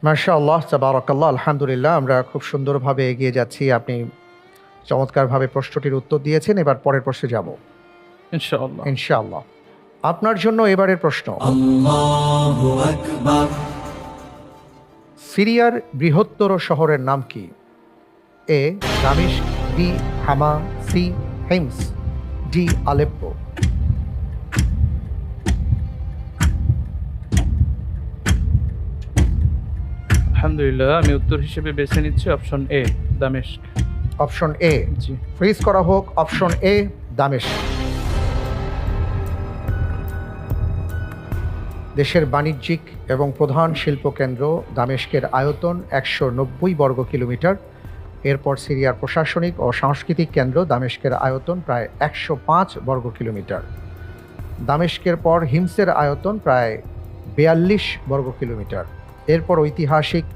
মাশাআল্লাহ, তাবারাকাল্লাহ, আলহামদুলিল্লাহ। আমরা খুব সুন্দরভাবে এগিয়ে যাচ্ছি। আপনি চমৎকারভাবে প্রশ্নটির উত্তর দিয়েছেন। এবার পরের প্রশ্নে যাব ইনশাআল্লাহ। ইনশাআল্লাহ। আপনার জন্য এবারের প্রশ্ন, আল্লাহু আকবার। সিরিয়ার বৃহত্তর শহরের নাম কি? এ দামিশক, বি হামা, সি হিমস, ডি আলেপ্পো। আলহামদুলিল্লাহ, আমি উত্তর হিসেবে বেছে নিচ্ছি অপশন এ, দামেস্ক। অপশন এ জি। ফ্রিজ করা হোক। অপশন এ দামেস্ক। দেশের বাণিজ্যিক এবং প্রধান শিল্পকেন্দ্র দামেস্কের আয়তন ১৯০ বর্গ কিলোমিটার। এরপর সিরিয়ার প্রশাসনিক ও সাংস্কৃতিক কেন্দ্র দামেস্কের আয়তন প্রায় ১০৫ বর্গ কিলোমিটার। দামেস্কের পর হিমসের আয়তন প্রায় ৪২ বর্গ কিলোমিটার। এরপর ঐতিহাসিক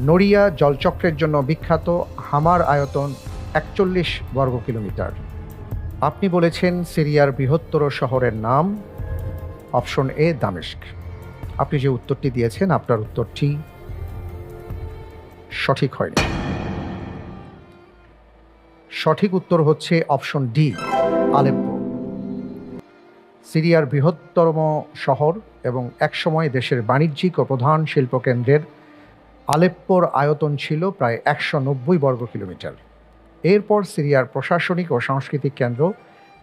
নড়িয়া জলচক্রের জন্য বিখ্যাত হামার আয়তন ৪১ বর্গ কিলোমিটার। আপনি বলেছেন সিরিয়ার বৃহত্তর শহরের নাম অপশন এ দামেস্ক। আপনি যে উত্তরটি দিয়েছেন, আপনার উত্তরটি সঠিক হয়নি। সঠিক উত্তর হচ্ছে অপশন ডি, আলেপ্পো। সিরিয়ার বৃহত্তম শহর এবং একসময় দেশের বাণিজ্যিক ও প্রধান শিল্পকেন্দ্রের আলেপ্পোর আয়তন ছিল প্রায় ১৯০ বর্গ কিলোমিটার। এরপর সিরিয়ার প্রশাসনিক ও সাংস্কৃতিক কেন্দ্র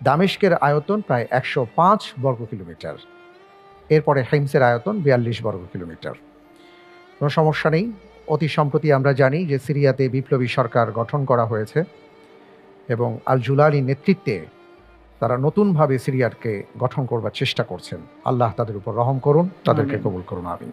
দামেস্কের আয়তন প্রায় ১০৫ বর্গ কিলোমিটার। এরপরে হিমসের আয়তন ৪২ বর্গ কিলোমিটার। কোনো সমস্যা নেই। অতি সম্প্রতি আমরা জানি যে সিরিয়াতে বিপ্লবী সরকার গঠন করা হয়েছে এবং আল জুলানির নেতৃত্বে তারা নতুনভাবে সিরিয়াকে গঠন করবার চেষ্টা করছেন। আল্লাহ তাদের উপর রহম করুন, তাদেরকে আমিন। কবুল করুন, আমিন।